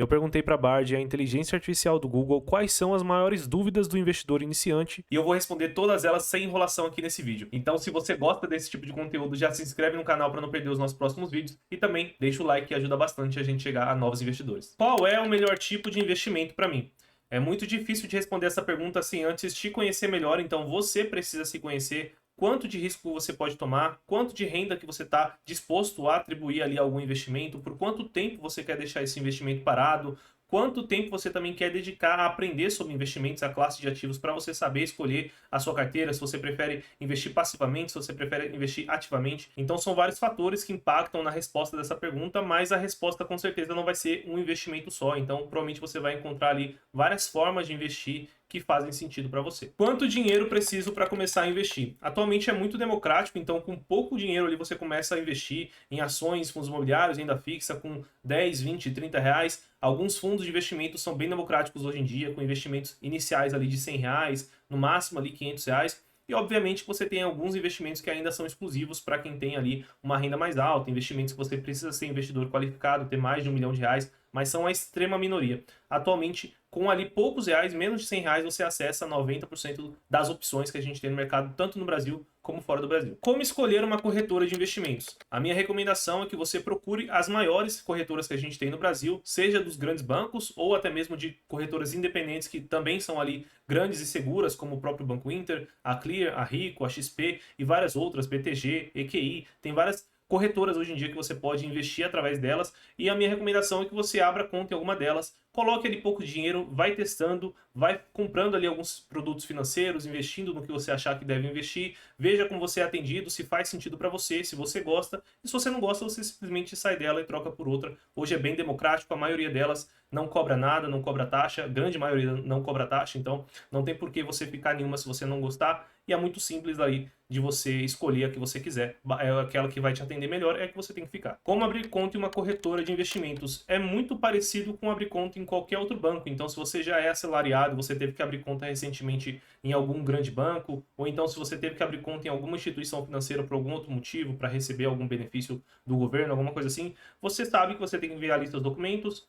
Eu perguntei para a Bard, a inteligência artificial do Google, quais são as maiores dúvidas do investidor iniciante e eu vou responder todas elas sem enrolação aqui nesse vídeo. Então, se você gosta desse tipo de conteúdo, já se inscreve no canal para não perder os nossos próximos vídeos e também deixa o like que ajuda bastante a gente chegar a novos investidores. Qual é o melhor tipo de investimento para mim? É muito difícil de responder essa pergunta assim antes de te conhecer melhor, então você precisa se conhecer, quanto de risco você pode tomar, quanto de renda que você está disposto a atribuir ali a algum investimento, por quanto tempo você quer deixar esse investimento parado, quanto tempo você também quer dedicar a aprender sobre investimentos, a classe de ativos, para você saber escolher a sua carteira, se você prefere investir passivamente, se você prefere investir ativamente. Então são vários fatores que impactam na resposta dessa pergunta, mas a resposta com certeza não vai ser um investimento só. Então provavelmente você vai encontrar ali várias formas de investir que fazem sentido para você. Quanto dinheiro preciso para começar a investir? Atualmente é muito democrático, então com pouco dinheiro ali você começa a investir em ações, fundos imobiliários, renda fixa com 10, 20, 30 reais. Alguns fundos de investimento são bem democráticos hoje em dia, com investimentos iniciais ali de 100 reais, no máximo ali 500 reais. E obviamente você tem alguns investimentos que ainda são exclusivos para quem tem ali uma renda mais alta, investimentos que você precisa ser investidor qualificado, ter mais de R$ 1 milhão, mas são a extrema minoria. Atualmente, com ali poucos reais, menos de 100 reais, você acessa 90% das opções que a gente tem no mercado, tanto no Brasil como fora do Brasil. Como escolher uma corretora de investimentos? A minha recomendação é que você procure as maiores corretoras que a gente tem no Brasil, seja dos grandes bancos ou até mesmo de corretoras independentes que também são ali grandes e seguras, como o próprio Banco Inter, a Clear, a Rico, a XP e várias outras, BTG, EQI, tem várias corretoras hoje em dia que você pode investir através delas, e a minha recomendação é que você abra conta em alguma delas, coloque ali pouco dinheiro, vai testando, vai comprando ali alguns produtos financeiros, investindo no que você achar que deve investir, veja como você é atendido, se faz sentido para você, se você gosta, e se você não gosta, você simplesmente sai dela e troca por outra. Hoje é bem democrático, a maioria delas não cobra nada, não cobra taxa, a grande maioria não cobra taxa, então não tem por que você ficar nenhuma se você não gostar, e é muito simples aí de você escolher a que você quiser. É aquela que vai te atender melhor, é a que você tem que ficar. Como abrir conta em uma corretora de investimentos? É muito parecido com abrir conta em qualquer outro banco. Então, se você já é assalariado, você teve que abrir conta recentemente em algum grande banco, ou então se você teve que abrir conta em alguma instituição financeira por algum outro motivo, para receber algum benefício do governo, alguma coisa assim, você sabe que você tem que enviar ali seus documentos,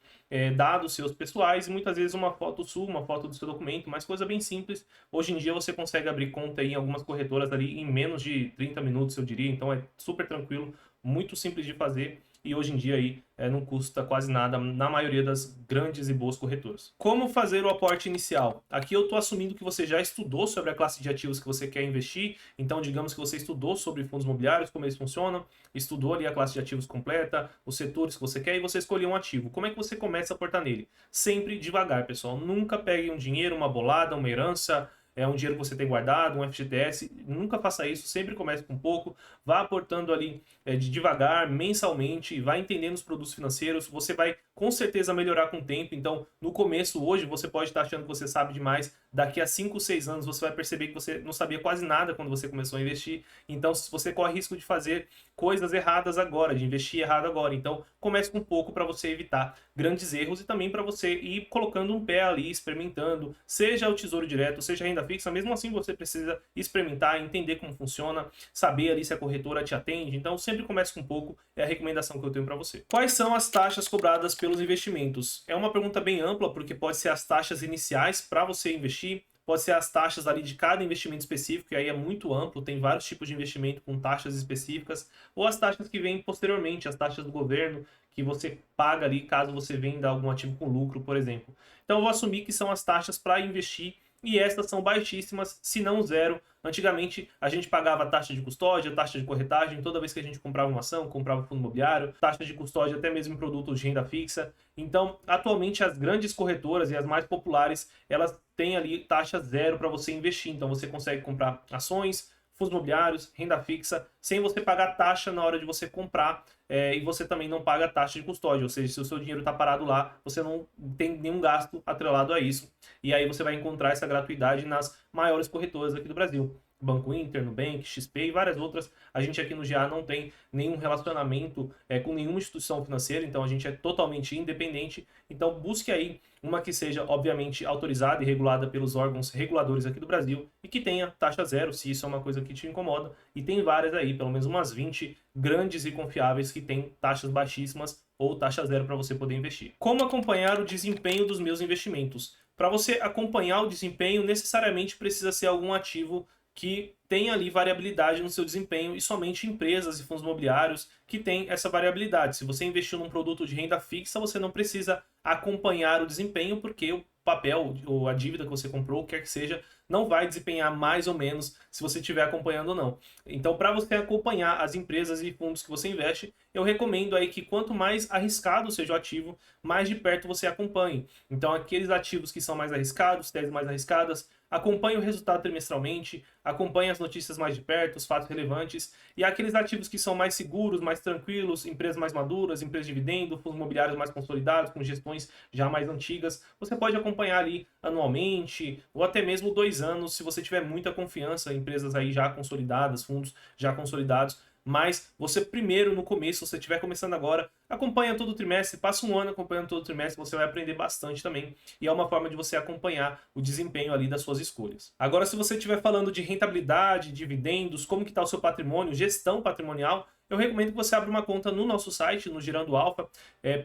dados seus pessoais e muitas vezes uma foto sua, uma foto do seu documento, mas coisa bem simples. Hoje em dia você consegue abrir conta aí em algumas corretoras ali em menos de 30 minutos, eu diria, então é super tranquilo, muito simples de fazer e hoje em dia aí não custa quase nada na maioria das grandes e boas corretoras. Como fazer o aporte inicial? Aqui eu estou assumindo que você já estudou sobre a classe de ativos que você quer investir, então digamos que você estudou sobre fundos imobiliários, como eles funcionam, estudou ali a classe de ativos completa, os setores que você quer e você escolheu um ativo. Como é que você começa a aportar nele? Sempre devagar, pessoal. Nunca pegue um dinheiro, uma bolada, uma herança, um dinheiro que você tem guardado, um FGTS, nunca faça isso, sempre comece com pouco, vá aportando ali de devagar, mensalmente, vá entendendo os produtos financeiros, você vai com certeza melhorar com o tempo, então no começo, hoje, você pode estar achando que você sabe demais, daqui a 5, 6 anos você vai perceber que você não sabia quase nada quando você começou a investir, então você corre risco de fazer coisas erradas agora, de investir errado agora, então comece com pouco para você evitar grandes erros e também para você ir colocando um pé ali, experimentando, seja o Tesouro Direto, seja a renda fixa, mesmo assim você precisa experimentar, entender como funciona, saber ali se a corretora te atende, então sempre comece com pouco, é a recomendação que eu tenho para você. Quais são as taxas cobradas pelos investimentos? É uma pergunta bem ampla, porque pode ser as taxas iniciais para você investir, pode ser as taxas ali de cada investimento específico, e aí é muito amplo, tem vários tipos de investimento com taxas específicas, ou as taxas que vêm posteriormente, as taxas do governo, que você paga ali caso você venda algum ativo com lucro, por exemplo. Então eu vou assumir que são as taxas para investir, e estas são baixíssimas, se não zero. Antigamente a gente pagava taxa de custódia, taxa de corretagem, toda vez que a gente comprava uma ação, comprava fundo imobiliário, taxa de custódia até mesmo em produtos de renda fixa. Então, atualmente as grandes corretoras e as mais populares, elas têm ali taxa zero para você investir. Então você consegue comprar ações, fundos imobiliários, renda fixa, sem você pagar taxa na hora de você comprar, e você também não paga taxa de custódia, ou seja, se o seu dinheiro está parado lá, você não tem nenhum gasto atrelado a isso, e aí você vai encontrar essa gratuidade nas maiores corretoras aqui do Brasil. Banco Inter, Nubank, XP e várias outras. A gente aqui no GA não tem nenhum relacionamento com nenhuma instituição financeira, então a gente é totalmente independente. Então busque aí uma que seja, obviamente, autorizada e regulada pelos órgãos reguladores aqui do Brasil e que tenha taxa zero, se isso é uma coisa que te incomoda. E tem várias aí, pelo menos umas 20 grandes e confiáveis que têm taxas baixíssimas ou taxa zero para você poder investir. Como acompanhar o desempenho dos meus investimentos? Para você acompanhar o desempenho, necessariamente precisa ser algum ativo que tem ali variabilidade no seu desempenho, e somente empresas e fundos imobiliários que têm essa variabilidade. Se você investiu num produto de renda fixa, você não precisa acompanhar o desempenho, porque o papel ou a dívida que você comprou, quer que seja, não vai desempenhar mais ou menos se você estiver acompanhando ou não. Então, para você acompanhar as empresas e fundos que você investe, eu recomendo aí que quanto mais arriscado seja o ativo, mais de perto você acompanhe. Então, aqueles ativos que são mais arriscados, teses mais arriscadas, acompanhe o resultado trimestralmente, acompanhe as notícias mais de perto, os fatos relevantes, e aqueles ativos que são mais seguros, mais tranquilos, empresas mais maduras, empresas de dividendo, fundos imobiliários mais consolidados, com gestões já mais antigas, você pode acompanhar ali anualmente, ou até mesmo 2 anos, se você tiver muita confiança em empresas aí já consolidadas, fundos já consolidados. Mas você primeiro, no começo, se você estiver começando agora, acompanha todo o trimestre, passa um ano acompanhando todo o trimestre, você vai aprender bastante também. E é uma forma de você acompanhar o desempenho ali das suas escolhas. Agora, se você estiver falando de rentabilidade, dividendos, como que está o seu patrimônio, gestão patrimonial, eu recomendo que você abra uma conta no nosso site, no Girando Alfa.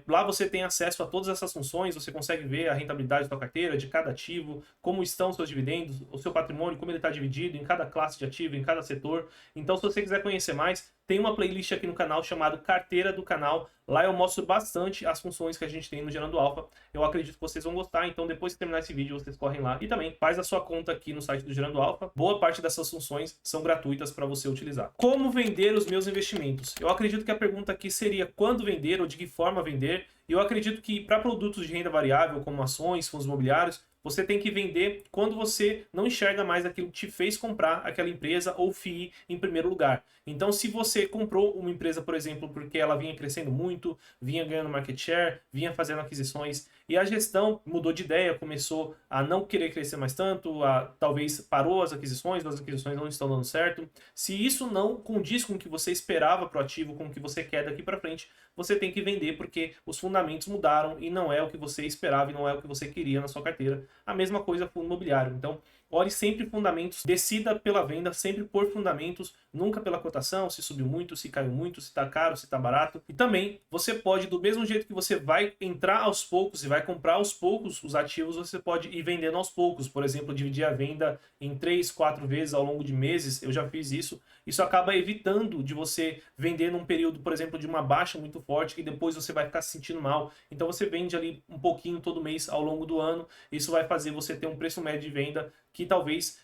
Lá você tem acesso a todas essas funções, você consegue ver a rentabilidade da sua carteira, de cada ativo, como estão os seus dividendos, o seu patrimônio, como ele está dividido em cada classe de ativo, em cada setor. Então, se você quiser conhecer mais, tem uma playlist aqui no canal chamado Carteira do Canal. Lá eu mostro bastante as funções que a gente tem no Gerando Alfa. Eu acredito que vocês vão gostar, então depois de terminar esse vídeo, vocês correm lá e também faz a sua conta aqui no site do Gerando Alfa. Boa parte dessas funções são gratuitas para você utilizar. Como vender os meus investimentos? Eu acredito que a pergunta aqui seria quando vender ou de que forma vender. E eu acredito que para produtos de renda variável, como ações, fundos imobiliários, você tem que vender quando você não enxerga mais aquilo que te fez comprar aquela empresa ou FII em primeiro lugar. Então, se você comprou uma empresa, por exemplo, porque ela vinha crescendo muito, vinha ganhando market share, vinha fazendo aquisições, e a gestão mudou de ideia, começou a não querer crescer mais tanto, talvez parou as aquisições não estão dando certo. Se isso não condiz com o que você esperava para o ativo, com o que você quer daqui para frente, você tem que vender porque os fundamentos mudaram e não é o que você esperava e não é o que você queria na sua carteira. A mesma coisa fundo imobiliário. Então, olhe sempre fundamentos, decida pela venda, sempre por fundamentos, nunca pela cotação, se subiu muito, se caiu muito, se está caro, se está barato. E também, você pode, do mesmo jeito que você vai entrar aos poucos e vai comprar aos poucos os ativos, você pode ir vendendo aos poucos. Por exemplo, dividir a venda em 3, 4 vezes ao longo de meses, eu já fiz isso. Isso acaba evitando de você vender num período, por exemplo, de uma baixa muito forte, que depois você vai ficar se sentindo mal. Então você vende ali um pouquinho todo mês ao longo do ano. Isso vai fazer você ter um preço médio de venda que talvez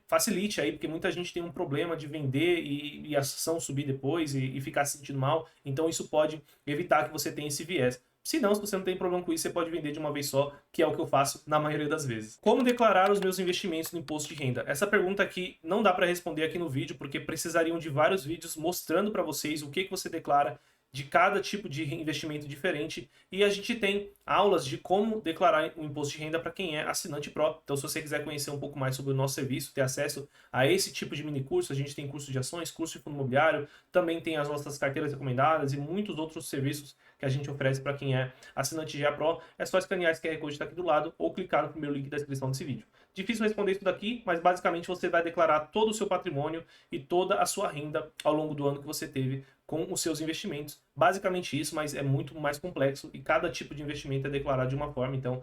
facilite aí, porque muita gente tem um problema de vender e a ação subir depois e ficar se sentindo mal. Então isso pode evitar que você tenha esse viés. Se não, se você não tem problema com isso, você pode vender de uma vez só, que é o que eu faço na maioria das vezes. Como declarar os meus investimentos no imposto de renda? Essa pergunta aqui não dá para responder aqui no vídeo, porque precisariam de vários vídeos mostrando para vocês o que você declara de cada tipo de investimento diferente, e a gente tem aulas de como declarar o imposto de renda para quem é assinante Pro. Então, se você quiser conhecer um pouco mais sobre o nosso serviço, ter acesso a esse tipo de mini curso, a gente tem curso de ações, curso de fundo imobiliário, também tem as nossas carteiras recomendadas e muitos outros serviços que a gente oferece para quem é assinante GA Pro. É só escanear esse QR Code que está aqui do lado ou clicar no primeiro link da descrição desse vídeo. Difícil responder isso daqui, mas basicamente você vai declarar todo o seu patrimônio e toda a sua renda ao longo do ano que você teve com os seus investimentos. Basicamente isso, mas é muito mais complexo e cada tipo de investimento é declarado de uma forma. Então,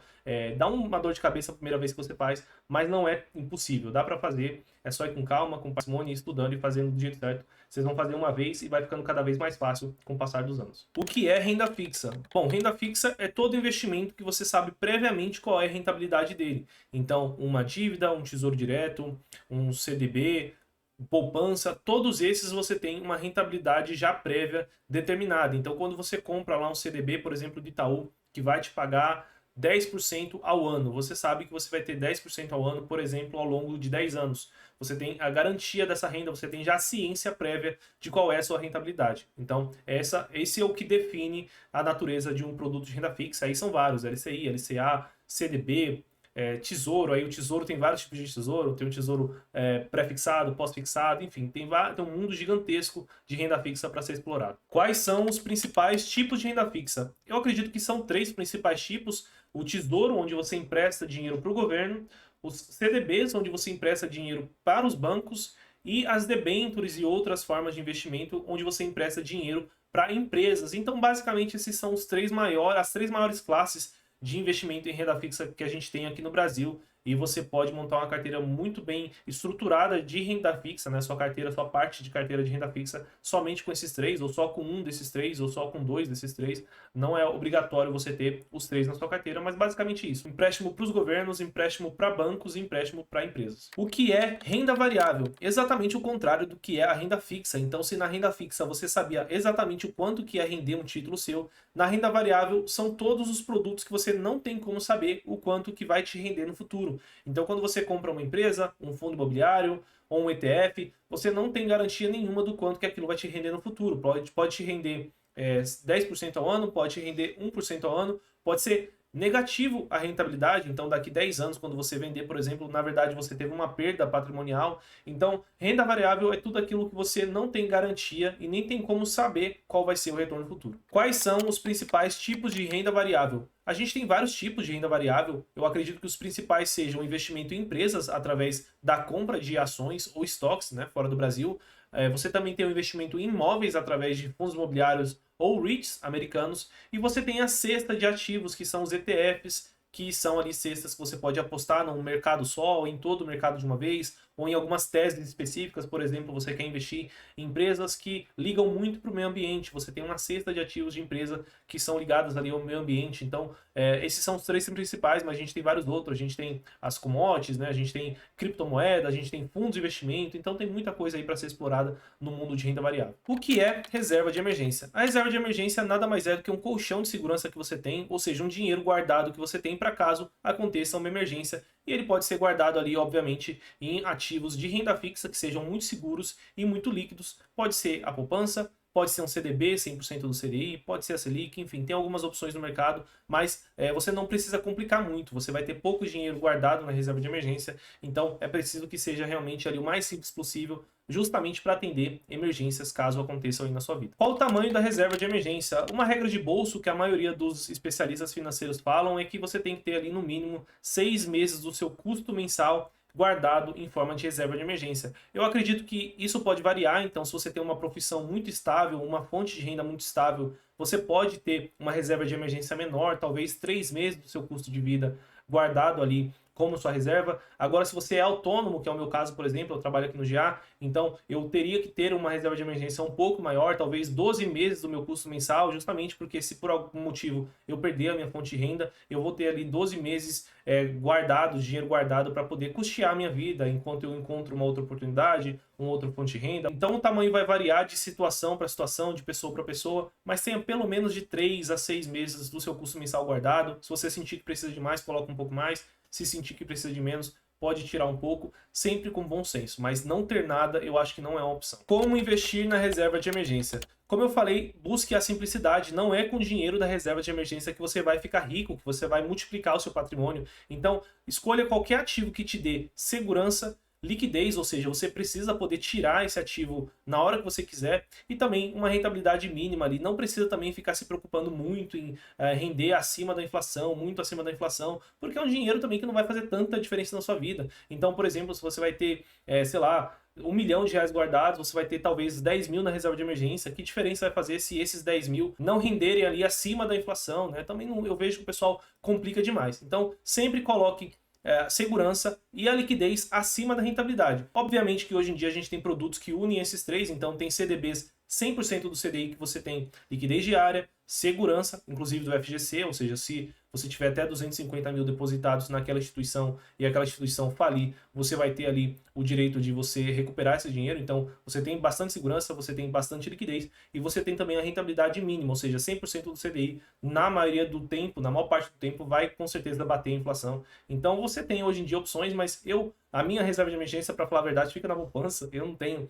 dá uma dor de cabeça a primeira vez que você faz, mas não é impossível. Dá para fazer, é só ir com calma, com parcimônia, estudando e fazendo do jeito certo. Vocês vão fazer uma vez e vai ficando cada vez mais fácil com o passar dos anos. O que é renda fixa? Bom, renda fixa é todo investimento que você sabe previamente qual é a rentabilidade dele. Então, uma dívida, um tesouro direto, um CDB, poupança, todos esses você tem uma rentabilidade já prévia determinada. Então, quando você compra lá um CDB, por exemplo, do Itaú, que vai te pagar 10% ao ano, você sabe que você vai ter 10% ao ano, por exemplo, ao longo de 10 anos. Você tem a garantia dessa renda, você tem já a ciência prévia de qual é a sua rentabilidade. Então, esse é o que define a natureza de um produto de renda fixa. Aí são vários, LCI, LCA, CDB, tesouro. Aí o tesouro tem vários tipos de tesouro, tem o tesouro pré-fixado, pós-fixado, enfim, tem um mundo gigantesco de renda fixa para ser explorado. Quais são os principais tipos de renda fixa? Eu acredito que são 3 principais tipos: o tesouro, onde você empresta dinheiro para o governo, os CDBs, onde você empresta dinheiro para os bancos, e as debêntures e outras formas de investimento, onde você empresta dinheiro para empresas. Então, basicamente, esses são as três maiores classes de investimento em renda fixa que a gente tem aqui no Brasil. E você pode montar uma carteira muito bem estruturada de renda fixa, né? Sua parte de carteira de renda fixa somente com esses três, ou só com um desses três, ou só com dois desses três. Não é obrigatório você ter os três na sua carteira, mas basicamente isso. Empréstimo para os governos, empréstimo para bancos e empréstimo para empresas. O que é renda variável? Exatamente o contrário do que é a renda fixa. Então, se na renda fixa você sabia exatamente o quanto que ia render um título seu, na renda variável são todos os produtos que você não tem como saber o quanto que vai te render no futuro. Então, quando você compra uma empresa, um fundo imobiliário ou um ETF, você não tem garantia nenhuma do quanto que aquilo vai te render no futuro. Pode te render 10% ao ano, pode te render 1% ao ano, pode ser negativo a rentabilidade. Então, daqui 10 anos, quando você vender, por exemplo, na verdade você teve uma perda patrimonial. Então, renda variável é tudo aquilo que você não tem garantia e nem tem como saber qual vai ser o retorno futuro. Quais são os principais tipos de renda variável? A gente tem vários tipos de renda variável. Eu acredito que os principais sejam o investimento em empresas através da compra de ações ou estoques, né, fora do Brasil. Você também tem o investimento em imóveis através de fundos imobiliários ou REITs americanos. E você tem a cesta de ativos, que são os ETFs, que são ali cestas que você pode apostar num mercado só, ou em todo o mercado de uma vez, ou em algumas teses específicas. Por exemplo, você quer investir em empresas que ligam muito para o meio ambiente. Você tem uma cesta de ativos de empresa que são ligadas ali ao meio ambiente. Então, esses são os três principais, mas a gente tem vários outros. A gente tem as commodities, né? A gente tem criptomoeda, a gente tem fundos de investimento. Então, tem muita coisa aí para ser explorada no mundo de renda variável. O que é reserva de emergência? A reserva de emergência nada mais é do que um colchão de segurança que você tem, ou seja, um dinheiro guardado que você tem para caso aconteça uma emergência. E ele pode ser guardado ali, obviamente, em ativos de renda fixa que sejam muito seguros e muito líquidos. Pode ser a poupança, pode ser um CDB, 100% do CDI, pode ser a Selic, enfim, tem algumas opções no mercado, mas você não precisa complicar muito. Você vai ter pouco dinheiro guardado na reserva de emergência, então é preciso que seja realmente ali o mais simples possível, justamente para atender emergências caso aconteçam aí na sua vida. Qual o tamanho da reserva de emergência? Uma regra de bolso que a maioria dos especialistas financeiros falam é que você tem que ter ali no mínimo 6 meses do seu custo mensal guardado em forma de reserva de emergência. Eu acredito que isso pode variar, então se você tem uma profissão muito estável, uma fonte de renda muito estável, você pode ter uma reserva de emergência menor, talvez 3 meses do seu custo de vida guardado ali como sua reserva. Agora, se você é autônomo, que é o meu caso, por exemplo, eu trabalho aqui no GA, então eu teria que ter uma reserva de emergência um pouco maior, talvez 12 meses do meu custo mensal, justamente porque se por algum motivo eu perder a minha fonte de renda, eu vou ter ali 12 meses dinheiro guardado para poder custear a minha vida, enquanto eu encontro uma outra oportunidade, uma outra fonte de renda. Então o tamanho vai variar de situação para situação, de pessoa para pessoa, mas tenha pelo menos de 3 a 6 meses do seu custo mensal guardado. Se você sentir que precisa de mais, coloca um pouco mais. Se sentir que precisa de menos, pode tirar um pouco, sempre com bom senso, mas não ter nada eu acho que não é uma opção. Como investir na reserva de emergência? Como eu falei, busque a simplicidade. Não é com o dinheiro da reserva de emergência que você vai ficar rico, que você vai multiplicar o seu patrimônio. Então, escolha qualquer ativo que te dê segurança, liquidez, ou seja, você precisa poder tirar esse ativo na hora que você quiser, e também uma rentabilidade mínima ali. Não precisa também ficar se preocupando muito em render acima da inflação, muito acima da inflação, porque é um dinheiro também que não vai fazer tanta diferença na sua vida. Então, por exemplo, se você vai ter, sei lá, R$1 milhão guardados, você vai ter talvez 10 mil na reserva de emergência. Que diferença vai fazer se esses 10 mil não renderem ali acima da inflação, né? Também eu vejo que o pessoal complica demais. Então, sempre coloque segurança e a liquidez acima da rentabilidade. Obviamente que hoje em dia a gente tem produtos que unem esses três, então tem CDBs 100% do CDI que você tem liquidez diária, segurança, inclusive do FGC, ou seja, se você tiver até 250 mil depositados naquela instituição e aquela instituição falir, você vai ter ali o direito de você recuperar esse dinheiro. Então você tem bastante segurança, você tem bastante liquidez e você tem também a rentabilidade mínima, ou seja, 100% do CDI na maioria do tempo, na maior parte do tempo, vai com certeza bater a inflação. Então você tem hoje em dia opções, mas a minha reserva de emergência, para falar a verdade, fica na poupança. Eu não tenho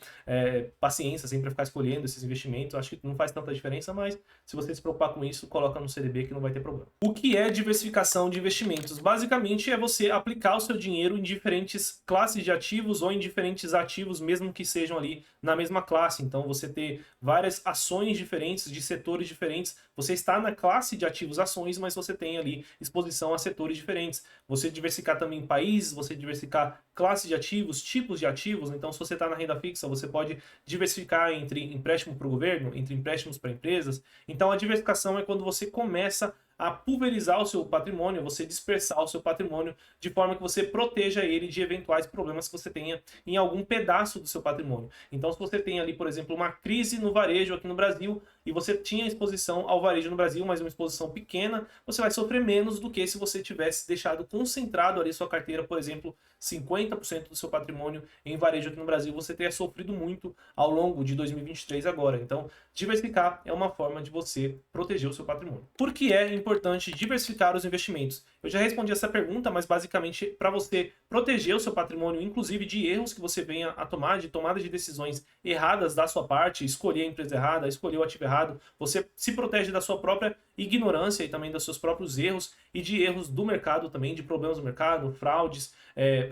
paciência assim, para ficar escolhendo esses investimentos. Eu acho que não faz tanta diferença, mas se você se preocupar com isso, coloca no CDB que não vai ter problema. O que é diversificação de investimentos? Basicamente é você aplicar o seu dinheiro em diferentes classes de ativos ou em diferentes ativos, mesmo que sejam ali na mesma classe. Então você ter várias ações diferentes, de setores diferentes. Você está na classe de ativos ações, mas você tem ali exposição a setores diferentes. Você diversificar também países, você diversificar classes de ativos, tipos de ativos. Então se você está na renda fixa, você pode diversificar entre empréstimo para o governo, entre empréstimos para empresas. Então a diversificação é quando você começa a pulverizar o seu patrimônio, você dispersar o seu patrimônio de forma que você proteja ele de eventuais problemas que você tenha em algum pedaço do seu patrimônio. Então, se você tem ali, por exemplo, uma crise no varejo aqui no Brasil e você tinha exposição ao varejo no Brasil, mas uma exposição pequena, você vai sofrer menos do que se você tivesse deixado concentrado ali sua carteira, por exemplo, 50% do seu patrimônio em varejo aqui no Brasil, você teria sofrido muito ao longo de 2023 agora. Então, diversificar é uma forma de você proteger o seu patrimônio. Por que é importante diversificar os investimentos? Eu já respondi essa pergunta, mas basicamente para você proteger o seu patrimônio, inclusive de erros que você venha a tomar, de tomada de decisões erradas da sua parte, escolher a empresa errada, escolher o ativo errado, você se protege da sua própria ignorância e também dos seus próprios erros e de erros do mercado também, de problemas do mercado, fraudes,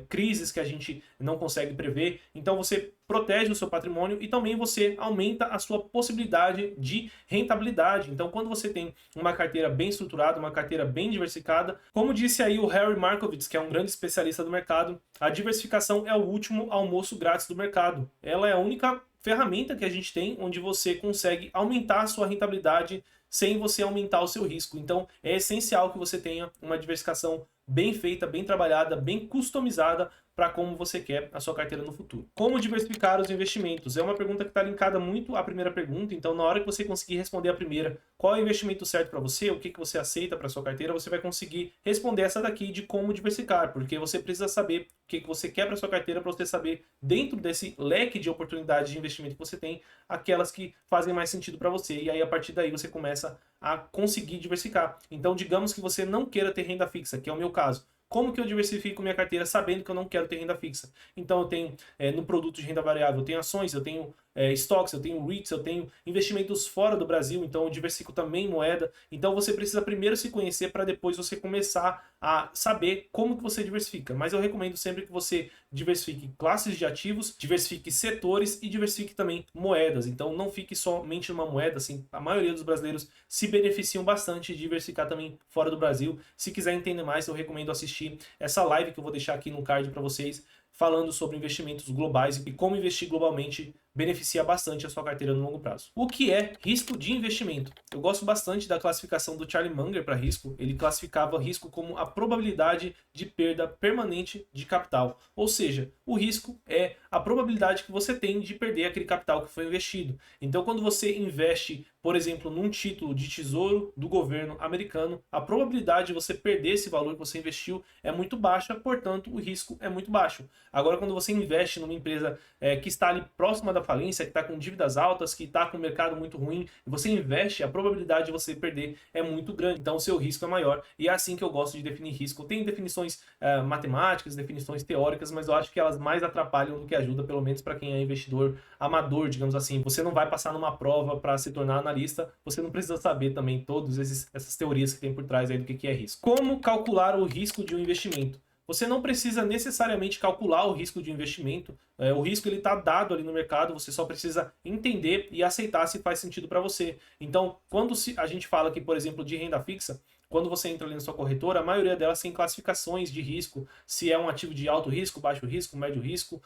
crises que a gente não consegue prever. Então você protege o seu patrimônio e também você aumenta a sua possibilidade de rentabilidade. Então quando você tem uma carteira bem estruturada, uma carteira bem diversificada, como disse aí o Harry Markowitz, que é um grande especialista do mercado, a diversificação é o último almoço grátis do mercado. Ela é a única ferramenta que a gente tem onde você consegue aumentar a sua rentabilidade sem você aumentar o seu risco. Então é essencial que você tenha uma diversificação bem feita, bem trabalhada, bem customizada para como você quer a sua carteira no futuro. Como diversificar os investimentos? É uma pergunta que está linkada muito à primeira pergunta, então na hora que você conseguir responder a primeira, qual é o investimento certo para você, o que você aceita para sua carteira, você vai conseguir responder essa daqui de como diversificar, porque você precisa saber o que você quer para sua carteira para você saber, dentro desse leque de oportunidades de investimento que você tem, aquelas que fazem mais sentido para você, e aí a partir daí você começa a conseguir diversificar. Então digamos que você não queira ter renda fixa, que é o meu caso. Como que eu diversifico minha carteira sabendo que eu não quero ter renda fixa? Então eu tenho no produto de renda variável, eu tenho ações, eu tenho stocks, eu tenho REITs, eu tenho investimentos fora do Brasil, então eu diversifico também moeda. Então você precisa primeiro se conhecer para depois você começar a saber como que você diversifica. Mas eu recomendo sempre que você diversifique classes de ativos, diversifique setores e diversifique também moedas. Então não fique somente numa moeda, assim, a maioria dos brasileiros se beneficiam bastante de diversificar também fora do Brasil. Se quiser entender mais, eu recomendo assistir essa live que eu vou deixar aqui no card para vocês, falando sobre investimentos globais e como investir globalmente beneficia bastante a sua carteira no longo prazo. O que é risco de investimento? Eu gosto bastante da classificação do Charlie Munger para risco. Ele classificava risco como a probabilidade de perda permanente de capital. Ou seja, o risco é a probabilidade que você tem de perder aquele capital que foi investido. Então, quando você investe, por exemplo, num título de tesouro do governo americano, a probabilidade de você perder esse valor que você investiu é muito baixa, portanto, o risco é muito baixo. Agora, quando você investe numa empresa que está ali próxima da falência, que está com dívidas altas, que está com o mercado muito ruim, e você investe, a probabilidade de você perder é muito grande, então o seu risco é maior, e é assim que eu gosto de definir risco. Tem definições matemáticas, definições teóricas, mas eu acho que elas mais atrapalham do que ajudam, pelo menos para quem é investidor amador, digamos assim. Você não vai passar numa prova para se tornar analista, você não precisa saber também todas essas teorias que tem por trás aí do que é risco. Como calcular o risco de um investimento? Você não precisa necessariamente calcular o risco de investimento, o risco ele está dado ali no mercado, você só precisa entender e aceitar se faz sentido para você. Então, quando a gente fala aqui, por exemplo, de renda fixa, quando você entra ali na sua corretora, a maioria delas tem classificações de risco, se é um ativo de alto risco, baixo risco, médio risco,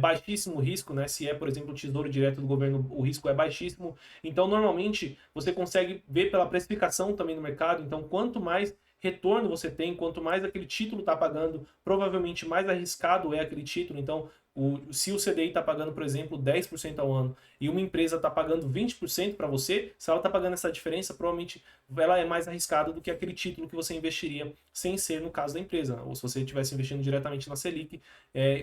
baixíssimo risco, né? Se é, por exemplo, o tesouro direto do governo, o risco é baixíssimo. Então, normalmente, você consegue ver pela precificação também no mercado, então quanto mais retorno você tem, quanto mais aquele título está pagando, provavelmente mais arriscado é aquele título. Então, se o CDI está pagando, por exemplo, 10% ao ano e uma empresa está pagando 20% para você, se ela está pagando essa diferença, provavelmente ela é mais arriscada do que aquele título que você investiria sem ser no caso da empresa, ou se você estivesse investindo diretamente na Selic,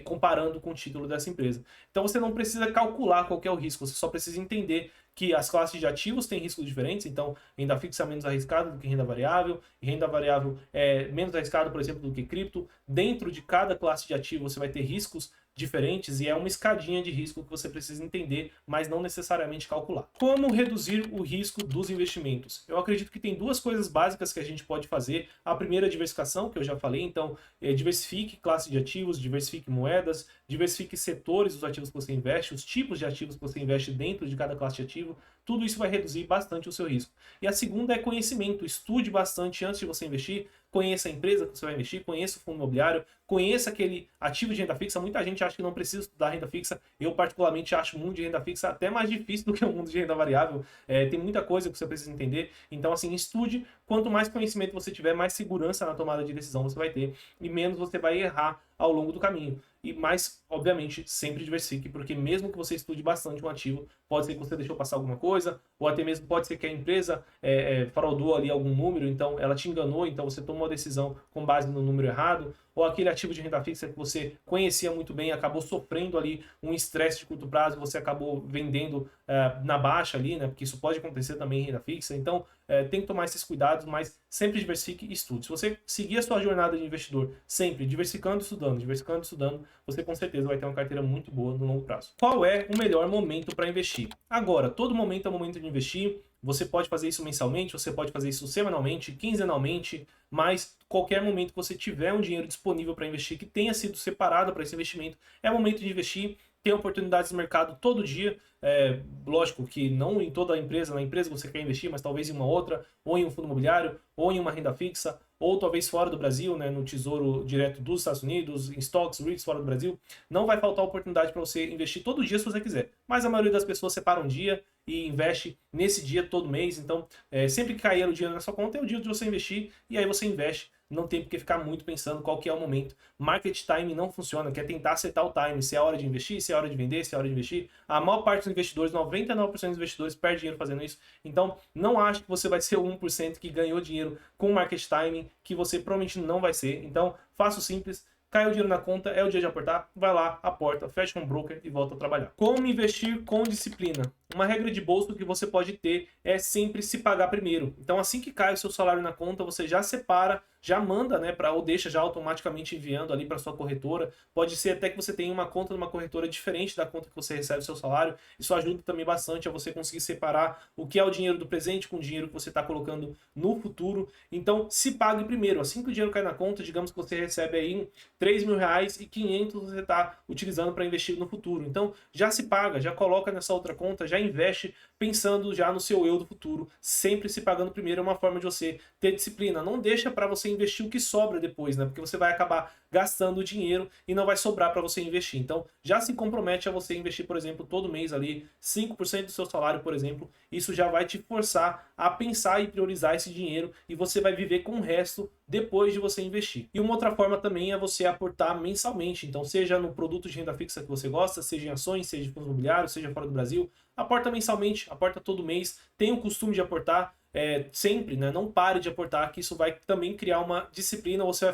comparando com o título dessa empresa. Então você não precisa calcular qual que é o risco, você só precisa entender que as classes de ativos têm riscos diferentes, então renda fixa é menos arriscado do que renda variável, e renda variável é menos arriscado, por exemplo, do que cripto. Dentro de cada classe de ativo você vai ter riscos diferentes e é uma escadinha de risco que você precisa entender, mas não necessariamente calcular. Como reduzir o risco dos investimentos? Eu acredito que tem duas coisas básicas que a gente pode fazer. A primeira é a diversificação, que eu já falei, então diversifique classe de ativos, diversifique moedas, diversifique setores dos ativos que você investe, os tipos de ativos que você investe dentro de cada classe de ativo. Tudo isso vai reduzir bastante o seu risco. E a segunda é conhecimento. Estude bastante antes de você investir. Conheça a empresa que você vai investir, conheça o fundo imobiliário, conheça aquele ativo de renda fixa. Muita gente acha que não precisa estudar renda fixa. Eu, particularmente, acho o mundo de renda fixa até mais difícil do que o mundo de renda variável. Tem muita coisa que você precisa entender. Então, assim, estude. Quanto mais conhecimento você tiver, mais segurança na tomada de decisão você vai ter e menos você vai errar ao longo do caminho. E mais, obviamente, sempre diversifique, porque mesmo que você estude bastante um ativo, pode ser que você deixou passar alguma coisa, ou até mesmo pode ser que a empresa fraudou ali algum número, então ela te enganou, então você tomou uma decisão com base no número errado, ou aquele ativo de renda fixa que você conhecia muito bem, acabou sofrendo ali um estresse de curto prazo, você acabou vendendo na baixa ali, né? Porque isso pode acontecer também em renda fixa. Então, tem que tomar esses cuidados, mas sempre diversifique e estude. Se você seguir a sua jornada de investidor, sempre diversificando e estudando, você com certeza vai ter uma carteira muito boa no longo prazo. Qual é o melhor momento para investir? Agora, todo momento é o momento de investir. Você pode fazer isso mensalmente, você pode fazer isso semanalmente, quinzenalmente, mas qualquer momento que você tiver um dinheiro disponível para investir, que tenha sido separado para esse investimento, é o momento de investir. Tem oportunidades de mercado todo dia. Lógico que não em toda a empresa, na empresa você quer investir, mas talvez em uma outra, ou em um fundo imobiliário, ou em uma renda fixa, ou talvez fora do Brasil, né, no Tesouro Direto dos Estados Unidos, em stocks, REITs fora do Brasil. Não vai faltar oportunidade para você investir todo dia se você quiser. Mas a maioria das pessoas separa um dia e investe nesse dia todo mês. Então, sempre que cair o dinheiro na sua conta, é o dia de você investir e aí você investe. Não tem porque ficar muito pensando qual que é o momento. Market time não funciona, quer tentar acertar o time, se é a hora de investir, se é a hora de vender, se é a hora de investir. A maior parte dos investidores, 99% dos investidores perde dinheiro fazendo isso. Então, não ache que você vai ser o 1% que ganhou dinheiro com market timing, que você provavelmente não vai ser. Então, faça o simples. Caiu o dinheiro na conta, é o dia de aportar, vai lá, aporta, fecha com o broker e volta a trabalhar. Como investir com disciplina? Uma regra de bolso que você pode ter é sempre se pagar primeiro. Então, assim que cai o seu salário na conta, você já separa, já manda, né, ou deixa já automaticamente enviando ali para sua corretora. Pode ser até que você tenha uma conta numa corretora diferente da conta que você recebe o seu salário. Isso ajuda também bastante a você conseguir separar o que é o dinheiro do presente com o dinheiro que você está colocando no futuro. Então, se pague primeiro. Assim que o dinheiro cai na conta, digamos que você recebe aí R$3.000 e 500 você está utilizando para investir no futuro. Então, já se paga, já coloca nessa outra conta, já investe pensando já no seu eu do futuro, sempre se pagando primeiro. É uma forma de você ter disciplina. Não deixa para você investir o que sobra depois, né? Porque você vai acabar gastando o dinheiro e não vai sobrar para você investir. Então, já se compromete a você investir, por exemplo, todo mês ali 5% do seu salário, por exemplo. Isso já vai te forçar a pensar e priorizar esse dinheiro e você vai viver com o resto depois de você investir. E uma outra forma também é você aportar mensalmente. Então, seja no produto de renda fixa que você gosta, seja em ações, seja em fundos imobiliários, seja fora do Brasil, aporta mensalmente, aporta todo mês, tenha o costume de aportar sempre, né? Não pare de aportar, que isso vai também criar uma disciplina. Você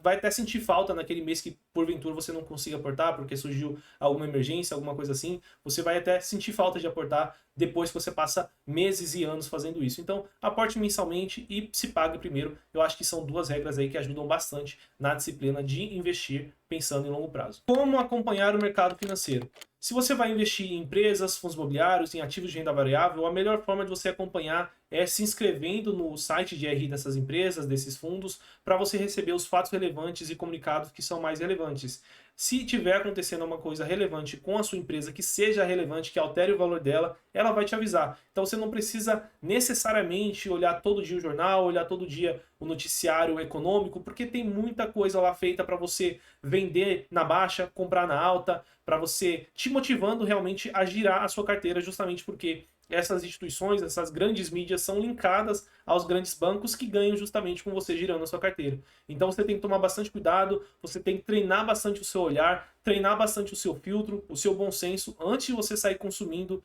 vai até sentir falta naquele mês que porventura você não consiga aportar porque surgiu alguma emergência, alguma coisa assim. Você vai até sentir falta de aportar depois que você passa meses e anos fazendo isso. Então, aporte mensalmente e se pague primeiro. Eu acho que são duas regras aí que ajudam bastante na disciplina de investir pensando em longo prazo. Como acompanhar o mercado financeiro? Se você vai investir em empresas, fundos imobiliários, em ativos de renda variável, a melhor forma de você acompanhar é se inscrevendo no site de RI dessas empresas, desses fundos, para você receber os fatos relevantes e comunicados que são mais relevantes. Se tiver acontecendo uma coisa relevante com a sua empresa, que seja relevante, que altere o valor dela, ela vai te avisar. Então você não precisa necessariamente olhar todo dia o jornal, olhar todo dia o noticiário econômico, porque tem muita coisa lá feita para você vender na baixa, comprar na alta, para você te motivando realmente a girar a sua carteira, justamente porque essas instituições, essas grandes mídias são linkadas aos grandes bancos que ganham justamente com você girando a sua carteira. Então você tem que tomar bastante cuidado, você tem que treinar bastante o seu olhar, treinar bastante o seu filtro, o seu bom senso, antes de você sair consumindo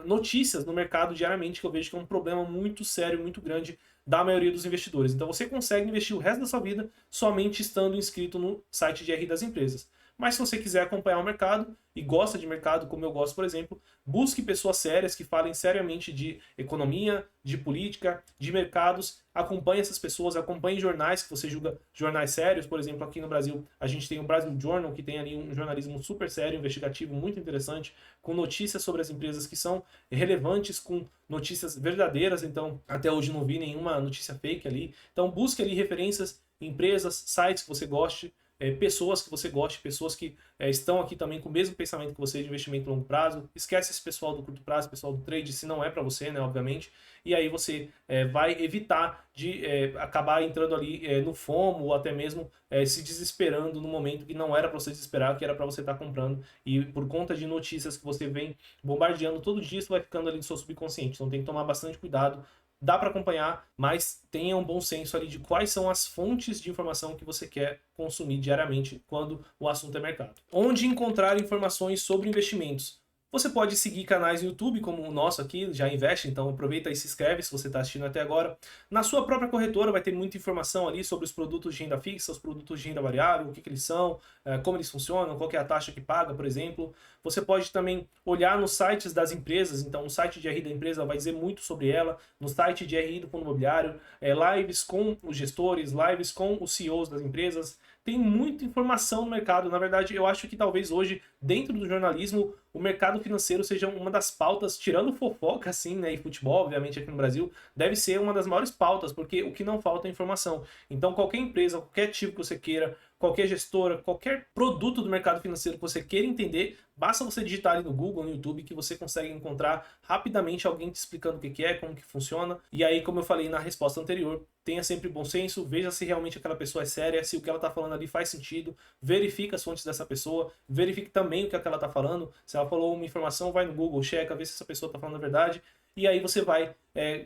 notícias no mercado diariamente, que eu vejo que é um problema muito sério, muito grande da maioria dos investidores. Então você consegue investir o resto da sua vida somente estando inscrito no site de RI das empresas. Mas se você quiser acompanhar o mercado e gosta de mercado, como eu gosto, por exemplo, busque pessoas sérias que falem seriamente de economia, de política, de mercados. Acompanhe essas pessoas, acompanhe jornais que você julga jornais sérios. Por exemplo, aqui no Brasil, a gente tem o Brasil Journal, que tem ali um jornalismo super sério, investigativo, muito interessante, com notícias sobre as empresas que são relevantes, com notícias verdadeiras. Então, até hoje não vi nenhuma notícia fake ali. Então, busque ali referências, empresas, sites que você goste, pessoas que você goste, pessoas que estão aqui também com o mesmo pensamento que você de investimento a longo prazo. Esquece esse pessoal do curto prazo, pessoal do trade, se não é para você, né, obviamente. E aí você vai evitar de acabar entrando ali no FOMO ou até mesmo se desesperando no momento que não era para você desesperar, que era para você estar comprando. E por conta de notícias que você vem bombardeando todo dia, isso vai ficando ali no seu subconsciente. Então tem que tomar bastante cuidado. Dá para acompanhar, mas tenha um bom senso ali de quais são as fontes de informação que você quer consumir diariamente quando o assunto é mercado. Onde encontrar informações sobre investimentos? Você pode seguir canais no YouTube, como o nosso aqui, Já Investe, então aproveita e se inscreve se você está assistindo até agora. Na sua própria corretora vai ter muita informação ali sobre os produtos de renda fixa, os produtos de renda variável, o que eles são, como eles funcionam, qual que é a taxa que paga, por exemplo. Você pode também olhar nos sites das empresas, então o site de RI da empresa vai dizer muito sobre ela, no site de RI do fundo imobiliário, lives com os gestores, lives com os CEOs das empresas. Tem muita informação no mercado. Na verdade, eu acho que talvez hoje, dentro do jornalismo, o mercado financeiro seja uma das pautas, tirando fofoca, assim, né, e futebol, obviamente, aqui no Brasil, deve ser uma das maiores pautas, porque o que não falta é informação. Então, qualquer empresa, qualquer tipo que você queira, qualquer gestora, qualquer produto do mercado financeiro que você queira entender, basta você digitar ali no Google, no YouTube, que você consegue encontrar rapidamente alguém te explicando o que é, como que funciona. E aí, como eu falei na resposta anterior, tenha sempre bom senso, veja se realmente aquela pessoa é séria, se o que ela está falando ali faz sentido, verifique as fontes dessa pessoa, verifique também o que ela está falando. Se ela falou uma informação, vai no Google, checa, vê se essa pessoa está falando a verdade. E aí você vai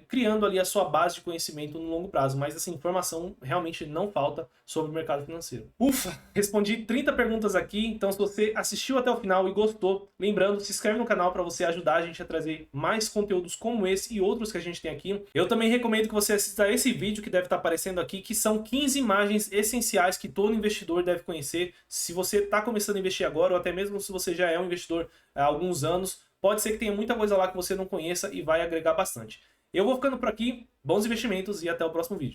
criando ali a sua base de conhecimento no longo prazo. Mas essa informação realmente não falta sobre o mercado financeiro. Ufa! Respondi 30 perguntas aqui, então se você assistiu até o final e gostou, lembrando, se inscreve no canal para você ajudar a gente a trazer mais conteúdos como esse e outros que a gente tem aqui. Eu também recomendo que você assista esse vídeo que deve estar aparecendo aqui, que são 15 imagens essenciais que todo investidor deve conhecer. Se você está começando a investir agora, ou até mesmo se você já é um investidor há alguns anos, pode ser que tenha muita coisa lá que você não conheça e vai agregar bastante. Eu vou ficando por aqui, bons investimentos e até o próximo vídeo.